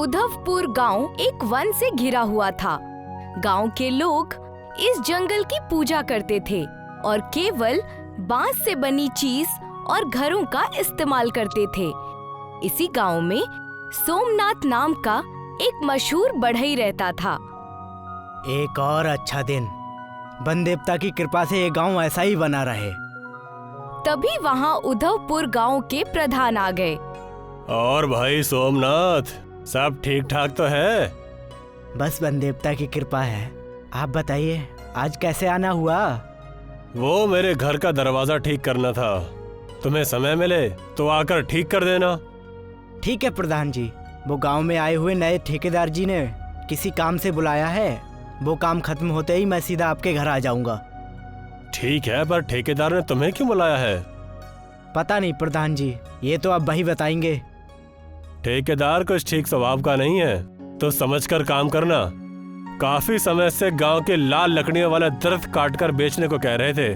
उद्धवपुर गांव एक वन से घिरा हुआ था। गांव के लोग इस जंगल की पूजा करते थे और केवल बांस से बनी चीज और घरों का इस्तेमाल करते थे। इसी गांव में सोमनाथ नाम का एक मशहूर बढ़ई रहता था। एक और अच्छा दिन, वन देवता की कृपा से ये गांव ऐसा ही बना रहे। तभी वहां उद्धवपुर गांव के प्रधान आ गए। और भाई सोमनाथ, सब ठीक ठाक तो है? बस वन देवता की कृपा है। आप बताइए, आज कैसे आना हुआ? वो मेरे घर का दरवाजा ठीक करना था। तुम्हें समय मिले तो आकर ठीक कर देना। ठीक है प्रधान जी, वो गांव में आए हुए नए ठेकेदार जी ने किसी काम से बुलाया है। वो काम खत्म होते ही मैं सीधा आपके घर आ जाऊंगा। ठीक है, पर ठेकेदार ने तुम्हें क्यों बुलाया है? पता नहीं प्रधान जी, ये तो आप वही बताएंगे। ठेकेदार कुछ ठीक स्वभाव का नहीं है, तो समझकर काम करना। काफी समय से गांव के लाल लकड़ियों वाले दरख्त काटकर बेचने को कह रहे थे।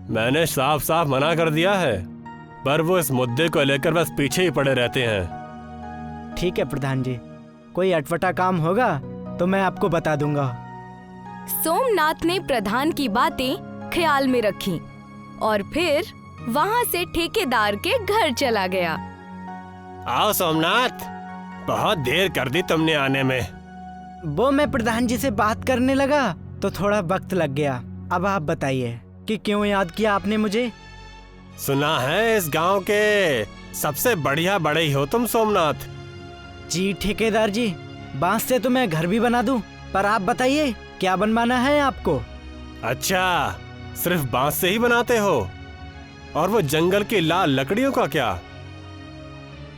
मैंने साफ साफ मना कर दिया है, पर वो इस मुद्दे को लेकर बस पीछे ही पड़े रहते हैं। ठीक है प्रधान जी, कोई अटपटा काम होगा तो मैं आपको बता दूंगा। सोमनाथ ने प्रधान की बातें ख्याल में रखी और फिर वहां से ठेकेदार के घर चला गया। आओ सोमनाथ, बहुत देर कर दी तुमने आने में। वो मैं प्रधान जी से बात करने लगा तो थोड़ा वक्त लग गया। अब आप बताइए कि क्यों याद किया आपने मुझे? सुना है इस गांव के सबसे बढ़िया बढ़ई हो तुम सोमनाथ। जी ठेकेदार जी, बांस से तो मैं घर भी बना दूं, पर आप बताइए क्या बनवाना है आपको? अच्छा, सिर्फ बांस से ही बनाते हो? और वो जंगल की लाल लकड़ियों का क्या?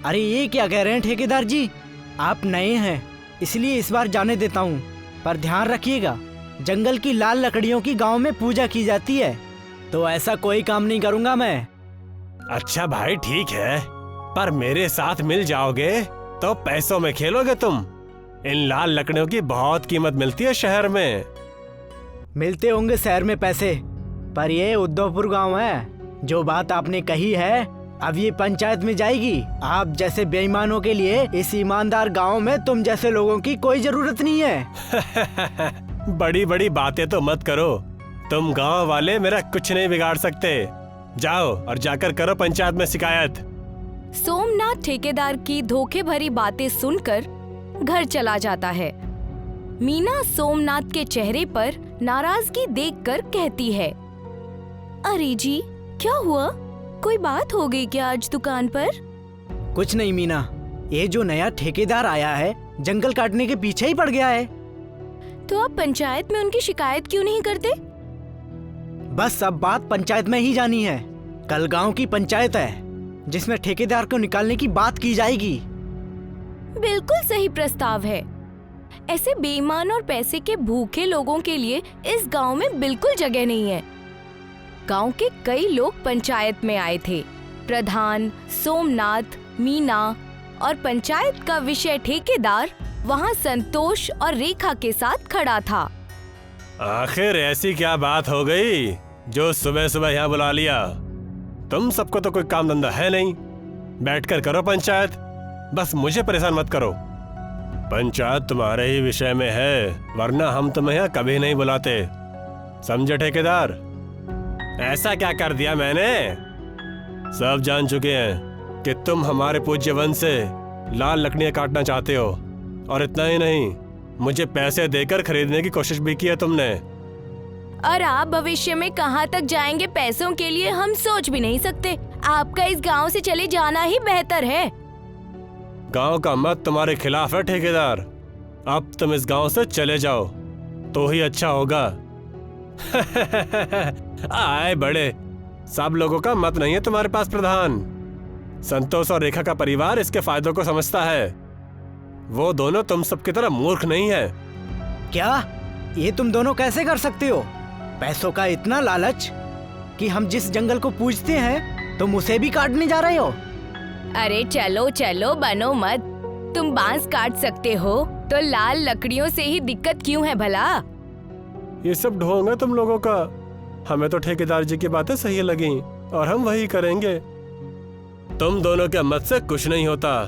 अरे ये क्या कह रहे हैं ठेकेदार जी, आप नए हैं इसलिए इस बार जाने देता हूँ, पर ध्यान रखिएगा जंगल की लाल लकड़ियों की गांव में पूजा की जाती है, तो ऐसा कोई काम नहीं करूँगा मैं। अच्छा भाई ठीक है, पर मेरे साथ मिल जाओगे तो पैसों में खेलोगे तुम। इन लाल लकड़ियों की बहुत कीमत मिलती है शहर में। मिलते होंगे शहर में पैसे, पर ये उद्धवपुर गांव है। जो बात आपने कही है अब ये पंचायत में जाएगी। आप जैसे बेईमानों के लिए इस ईमानदार गांव में तुम जैसे लोगों की कोई जरूरत नहीं है। बड़ी बड़ी बातें तो मत करो, तुम गांव वाले मेरा कुछ नहीं बिगाड़ सकते। जाओ और जाकर करो पंचायत में शिकायत। सोमनाथ ठेकेदार की धोखे भरी बातें सुनकर घर चला जाता है। मीना सोमनाथ के चेहरे पर नाराजगी देखकर कहती है, अरे जी क्या हुआ, कोई बात हो गई क्या आज दुकान पर? कुछ नहीं मीना, ये जो नया ठेकेदार आया है जंगल काटने के पीछे ही पड़ गया है। तो आप पंचायत में उनकी शिकायत क्यों नहीं करते? बस अब बात पंचायत में ही जानी है। कल गांव की पंचायत है जिसमें ठेकेदार को निकालने की बात की जाएगी। बिल्कुल सही प्रस्ताव है। ऐसे बेईमान और पैसे के भूखे लोगों के लिए इस गांव में बिल्कुल जगह नहीं है। गांव के कई लोग पंचायत में आए थे। प्रधान, सोमनाथ, मीना और पंचायत का विषय ठेकेदार वहां संतोष और रेखा के साथ खड़ा था। आखिर ऐसी क्या बात हो गई जो सुबह सुबह यहाँ बुला लिया? तुम सबको तो कोई काम धंधा है नहीं, बैठकर करो पंचायत, बस मुझे परेशान मत करो। पंचायत तुम्हारे ही विषय में है, वरना हम तुम्हें यहाँ कभी नहीं बुलाते, समझे ठेकेदार? ऐसा क्या कर दिया मैंने? सब जान चुके हैं कि तुम हमारे पूज्य वन से लाल लकड़ियां काटना चाहते हो, और इतना ही नहीं, मुझे पैसे देकर खरीदने की कोशिश भी की है तुमने। और आप भविष्य में कहां तक जाएंगे पैसों के लिए हम सोच भी नहीं सकते। आपका इस गांव से चले जाना ही बेहतर है। गांव का मत तुम्हारे खिलाफ है ठेकेदार, अब तुम इस गांव से चले जाओ तो ही अच्छा होगा। आए बड़े, सब लोगों का मत नहीं है तुम्हारे पास प्रधान। संतोष और रेखा का परिवार इसके फायदों को समझता है। वो दोनों तुम सबकी तरह मूर्ख नहीं है। क्या ये तुम दोनों कैसे कर सकते हो? पैसों का इतना लालच कि हम जिस जंगल को पूजते हैं तुम उसे भी काटने जा रहे हो? अरे चलो चलो बनो मत। तुम बांस काट सकते हो तो लाल लकड़ियों से ही दिक्कत क्यों है भला? ये सब ढोंग है तुम लोगों का। हमें तो ठेकेदार जी की बातें सही लगी और हम वही करेंगे। तुम दोनों के मत से कुछ नहीं होता।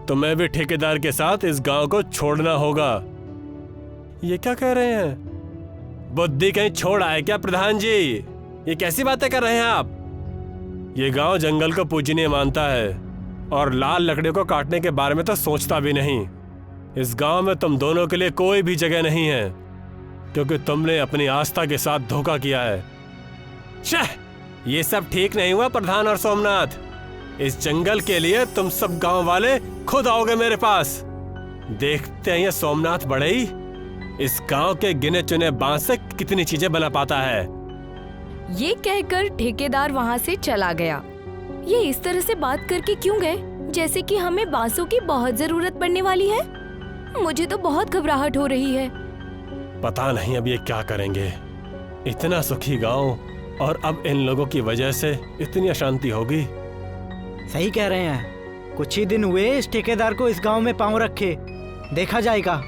तुम्हें भी ठेकेदार के साथ इस गांव को छोड़ना होगा। ये क्या कह रहे हैं? बुद्धि कहीं छोड़ आए क्या प्रधान जी? ये कैसी बातें कर रहे हैं आप? ये गांव जंगल को पूजनीय मानता है और लाल लकड़ियों को काटने के बारे में तो सोचता भी नहीं। इस गांव में तुम दोनों के लिए कोई भी जगह नहीं है, क्योंकि तुमने अपनी आस्था के साथ धोखा किया है। छह! ये सब ठीक नहीं हुआ प्रधान और सोमनाथ। इस जंगल के लिए तुम सब गांव वाले खुद आओगे मेरे पास। देखते हैं ये सोमनाथ बढ़ई इस गांव के गिने चुने बांस से कितनी चीजें बना पाता है। ये कहकर ठेकेदार वहाँ से चला गया। ये इस तरह से बात करके क्यों गए, जैसे कि हमें बांसों की बहुत जरूरत पड़ने वाली है। मुझे तो बहुत घबराहट हो रही है। पता नहीं अब ये क्या करेंगे। इतना सुखी गांव और अब इन लोगों की वजह से इतनी अशांति होगी। सही कह रहे हैं। कुछ ही दिन हुए इस ठेकेदार को इस गांव में पांव रखे। देखा जाएगा।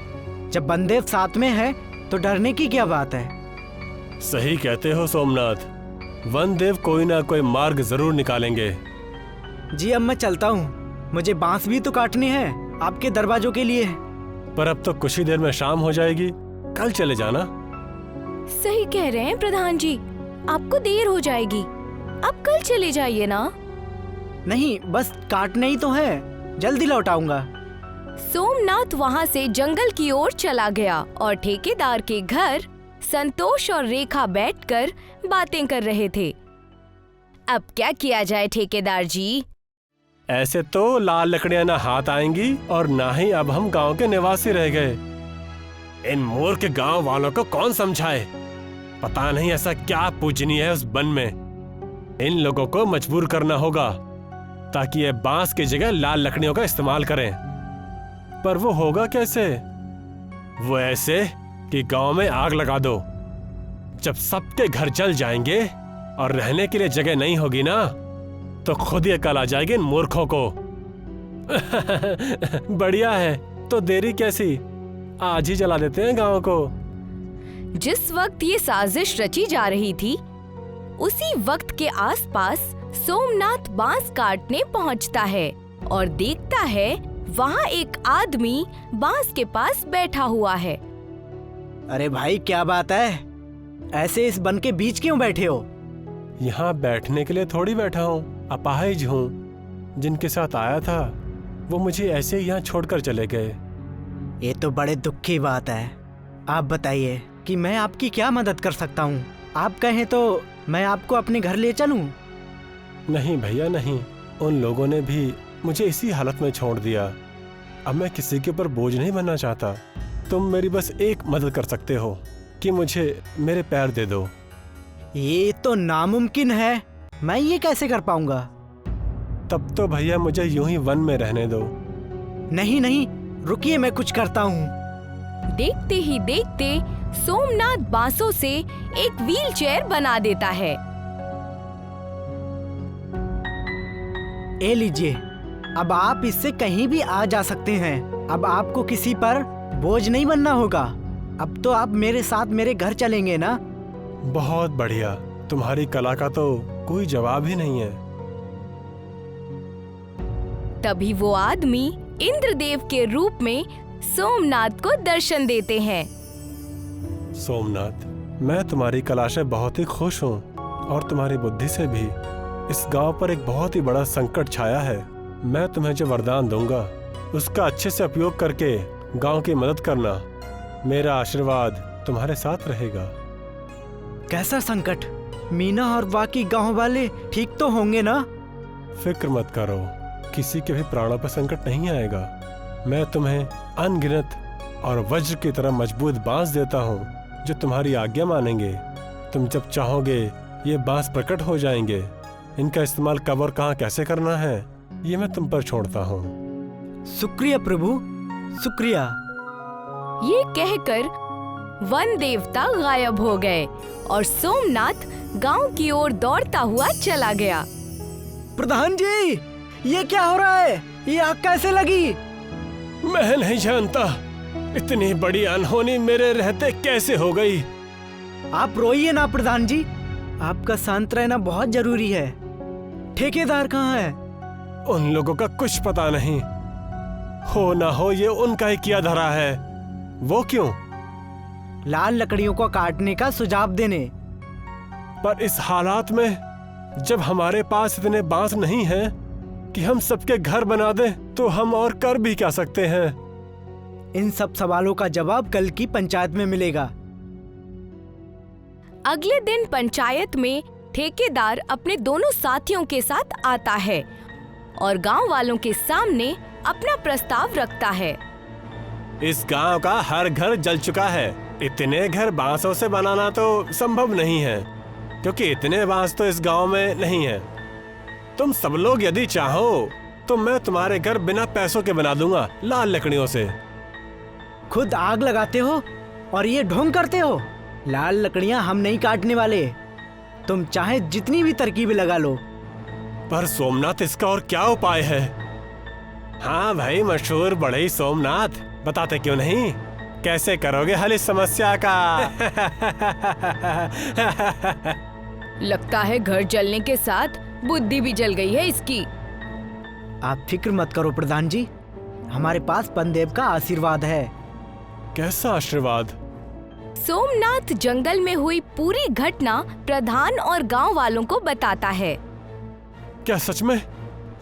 जब बंदेव साथ में है तो डरने की क्या बात है। सही कहते हो सोमनाथ। वनदेव कोई ना कोई मार्ग जरूर निकालेंगे। जी अब मैं चलता हूँ। मुझे बांस भी तो काटने हैं आपके दरवाजों के लिए। पर अब तो कुछ ही देर में शाम हो जाएगी। कल चले जाना। सही कह रहे हैं प्रधान जी, आपको देर हो जाएगी। आप कल चले जाइए ना। नहीं, बस काटने ही तो है। जल्दी लौट आऊंगा। सोमनाथ वहाँ से जंगल की ओर चला गया और ठेकेदार के घर संतोष और रेखा बैठकर बातें कर रहे थे। अब क्या किया जाए ठेकेदार जी? ऐसे तो लाल लकड़ियां ना हाथ आएंगी और ना ही अब हम गांव के निवासी रह गए। इन मूर्ख गांव वालों को कौन समझाए? पता नहीं ऐसा क्या पूजनीय है उस वन में। इन लोगों को मजबूर करना होगा ताकि ये बांस की जगह लाल लकड़ियों का इस्तेमाल करें। पर वो होगा कैसे? वो ऐसे कि गांव में आग लगा दो। जब सबके घर जल जाएंगे और रहने के लिए जगह नहीं होगी ना, तो खुद ये कल आ जाएगी इन मूर्खों को। बढ़िया है, तो देरी कैसी? आज ही जला देते हैं गांव को। जिस वक्त ये साजिश रची जा रही थी, उसी वक्त के आसपास सोमनाथ बांस काटने पहुंचता है और देखता है वहाँ एक आदमी बांस के पास बैठा हुआ है। अरे भाई क्या बात है? ऐसे इस वन के बीच क्यों बैठे हो? यहाँ बैठने के लिए थोड़ी बैठा हूँ, अपाहिज हूँ। जिनके साथ आया था वो मुझे ऐसे ही यहाँ छोड़कर चले गए। ये तो बड़े दुख की बात है। आप बताइए कि मैं आपकी क्या मदद कर सकता हूँ। आप कहें तो मैं आपको अपने घर ले चलूँ। नहीं भैया नहीं, उन लोगों ने भी मुझे इसी हालत में छोड़ दिया। अब मैं किसी के ऊपर बोझ नहीं बनना चाहता। तुम मेरी बस एक मदद कर सकते हो कि मुझे मेरे पैर दे दो। ये तो नामुमकिन है। मैं ये कैसे कर पाऊंगा? तब तो भैया मुझे यूं ही वन में रहने दो। नहीं नहीं, रुकिए, मैं कुछ करता हूँ। देखते ही देखते सोमनाथ बांसों से एक व्हील चेयर बना देता है। ये लीजिए, अब आप इससे कहीं भी आ जा सकते हैं। अब आपको किसी पर बोझ नहीं बनना होगा। अब तो आप मेरे साथ मेरे घर चलेंगे ना? बहुत बढ़िया, तुम्हारी कला का तो कोई जवाब ही नहीं है। तभी वो आदमी इंद्रदेव के रूप में सोमनाथ को दर्शन देते हैं। सोमनाथ, मैं तुम्हारी कला से बहुत ही खुश हूँ और तुम्हारी बुद्धि से भी। इस गांव पर एक बहुत ही बड़ा संकट छाया है। मैं तुम्हें जो वरदान दूंगा उसका अच्छे से उपयोग करके गांव की मदद करना। मेरा आशीर्वाद तुम्हारे साथ रहेगा। कैसा संकट? मीना और बाकी गांव वाले ठीक तो होंगे ना? फिक्र मत करो, किसी के भी प्राणों पर संकट नहीं आएगा। मैं तुम्हें अनगिनत और वज्र की तरह मजबूत बांस देता हूँ जो तुम्हारी आज्ञा मानेंगे। तुम जब चाहोगे ये बांस प्रकट हो जाएंगे। इनका इस्तेमाल कब और कहाँ कैसे करना है ये मैं तुम पर छोड़ता हूँ। शुक्रिया प्रभु, शुक्रिया। ये कहकर वन देवता गायब हो गए और सोमनाथ गांव की ओर दौड़ता हुआ चला गया। प्रधान जी, ये क्या हो रहा है? ये आग कैसे लगी? मैं नहीं जानता, इतनी बड़ी अनहोनी मेरे रहते कैसे हो गई। आप रोइए ना प्रधान जी, आपका शांत रहना बहुत जरूरी है। ठेकेदार कहाँ है? उन लोगों का कुछ पता नहीं। हो ना हो ये उनका ही किया धरा है। वो क्यों? लाल लकड़ियों को काटने का सुझाव देने। पर इस हालात में जब हमारे पास इतने बांस नहीं हैं कि हम सबके घर बना दें, तो हम और कर भी क्या सकते हैं? इन सब सवालों का जवाब कल की पंचायत में मिलेगा। अगले दिन पंचायत में ठेकेदार अपने दोनों साथियों के साथ आता है और गांव वालों के सामने अपना प्रस्ताव रखता है। इस गांव का हर घर जल चुका है। इतने घर बांसों से बनाना तो संभव नहीं है, क्योंकि इतने बांस तो इस गांव में नहीं है। तुम सब लोग यदि चाहो तो मैं तुम्हारे घर बिना पैसों के बना दूंगा, लाल लकड़ियों से। खुद आग लगाते हो और ये ढोंग करते हो। लाल लकड़ियां हम नहीं काटने वाले। तुम चाहे जितनी भी तरकीबें लगा लो। पर सोमनाथ, इसका और क्या उपाय है? हाँ भाई, मशहूर बढ़ई सोमनाथ, बताते क्यों नहीं? कैसे करोगे हल इस समस्या का? लगता है घर जलने के साथ बुद्धि भी जल गई है इसकी। आप फिक्र मत करो प्रधान जी, हमारे पास पनदेव का आशीर्वाद है। कैसा आशीर्वाद? सोमनाथ जंगल में हुई पूरी घटना प्रधान और गांव वालों को बताता है। क्या सच में?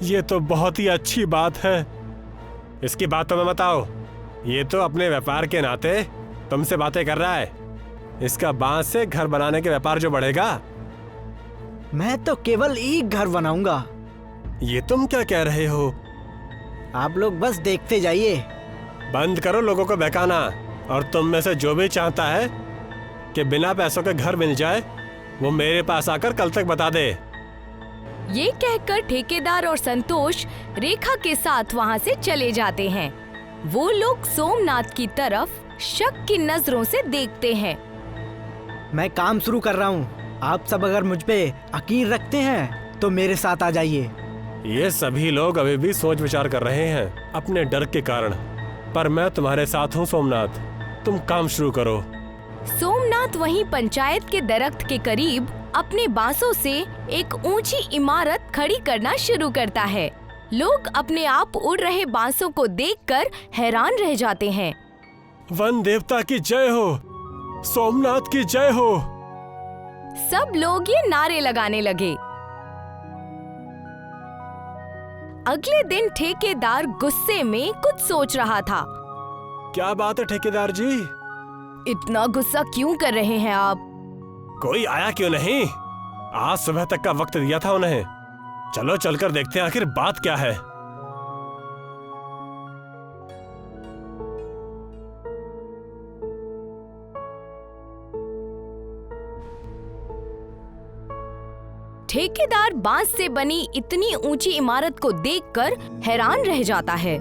ये तो बहुत ही अच्छी बात है। इसकी बात तो मैं बताओ। ये तो अपने व्यापार के नाते तुमसे बातें कर रहा है। इसका बांस से घर बनाने के व्यापार जो बढ़ेगा। मैं तो केवल एक घर बनाऊंगा। ये तुम क्या कह रहे हो? आप लोग बस देखते जाइए। बंद करो लोगों को बहकाना, और तुम में से जो भी चाहता है कि बिना पैसों के घर मिल जाए, वो मेरे पास आकर कल तक बता दे। ये कहकर ठेकेदार और संतोष रेखा के साथ वहाँ से चले जाते हैं। वो लोग सोमनाथ की तरफ शक की नजरों से देखते हैं। मैं काम शुरू कर रहा हूँ। आप सब अगर मुझ पे यकीन रखते हैं तो मेरे साथ आ जाइए। ये सभी लोग अभी भी सोच विचार कर रहे हैं अपने डर के कारण, पर मैं तुम्हारे साथ हूँ सोमनाथ। तुम काम शुरू करो। सोमनाथ वहीं पंचायत के दरख्त के करीब अपने बांसों से एक ऊंची इमारत खड़ी करना शुरू करता है। लोग अपने आप उड़ रहे बांसों को देखकर हैरान रह जाते हैं। वन देवता की जय हो, सोमनाथ की जय हो। सब लोग ये नारे लगाने लगे। अगले दिन ठेकेदार गुस्से में कुछ सोच रहा था। क्या बात है ठेकेदार जी? इतना गुस्सा क्यों कर रहे हैं आप? कोई आया क्यों नहीं? आज सुबह तक का वक्त दिया था उन्हें। चलो चलकर देखते हैं आखिर बात क्या है। ठेकेदार बांस से बनी इतनी ऊंची इमारत को देखकर हैरान रह जाता है।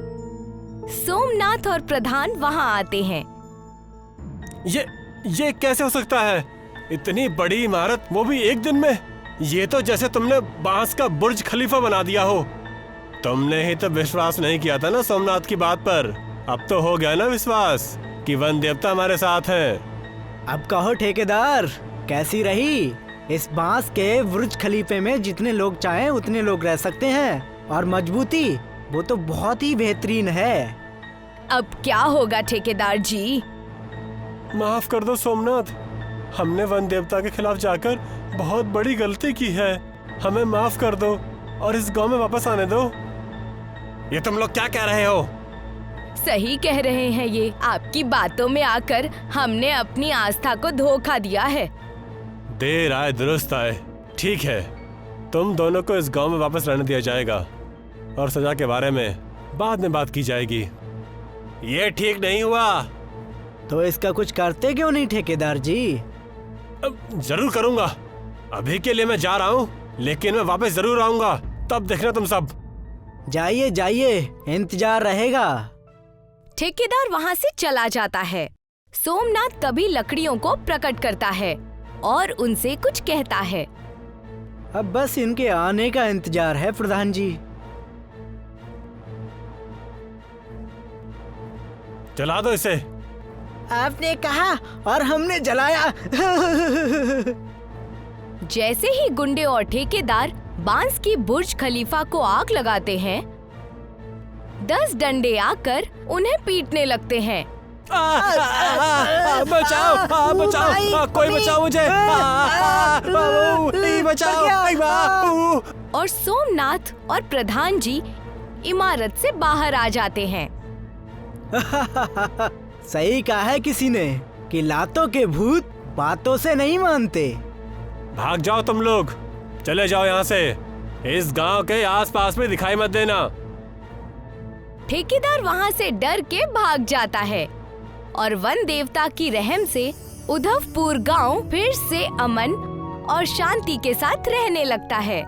सोमनाथ और प्रधान वहां आते हैं। ये कैसे हो सकता है? इतनी बड़ी इमारत, वो भी एक दिन में? ये तो जैसे तुमने बांस का बुर्ज खलीफा बना दिया हो। तुमने ही तो विश्वास नहीं किया था ना सोमनाथ की बात पर। अब तो हो गया ना विश्वास कि वन देवता हमारे साथ हैं। अब कहो ठेकेदार, कैसी रही? इस बांस के बुर्ज खलीफे में जितने लोग चाहें उतने लोग रह सकते हैं, और मजबूती वो तो बहुत ही बेहतरीन है। अब क्या होगा ठेकेदार जी? माफ कर दो सोमनाथ, हमने वन देवता के खिलाफ जाकर बहुत बड़ी गलती की है। हमें माफ कर दो और इस गांव में वापस आने दो। ये तुम लोग क्या कह रहे हो? सही कह रहे हैं ये। आपकी बातों में आकर हमने अपनी आस्था को धोखा दिया है। देर आए दुरुस्त आए। ठीक है, तुम दोनों को इस गांव में वापस रहने दिया जाएगा और सजा के बारे में बाद में बात की जाएगी। ये ठीक नहीं हुआ। तो इसका कुछ करते क्यों नहीं ठेकेदार जी? जरूर करूंगा। अभी के लिए मैं जा रहा हूँ, लेकिन मैं वापस जरूर आऊंगा। तब देखना तुम सब। जाइए जाइए, इंतजार रहेगा। ठेकेदार वहाँ से चला जाता है। सोमनाथ तभी लकड़ियों को प्रकट करता है और उनसे कुछ कहता है। अब बस इनके आने का इंतजार है प्रधान जी। जला दो इसे। आपने कहा और हमने जलाया। जैसे ही गुंडे और ठेकेदार बांस की बुर्ज खलीफा को आग लगाते हैं, 10 डंडे आकर उन्हें पीटने लगते हैं। बचाओ, बचाओ, कोई बचाओ मुझे, बचाओ। और सोमनाथ और प्रधान जी इमारत से बाहर आ जाते हैं। सही कहा है किसी ने कि लातों के भूत बातों से नहीं मानते। भाग जाओ तुम लोग, चले जाओ यहाँ से। इस गांव के आसपास में दिखाई मत देना। ठेकेदार वहाँ से डर के भाग जाता है और वन देवता की रहम से उद्धवपुर गांव फिर से अमन और शांति के साथ रहने लगता है।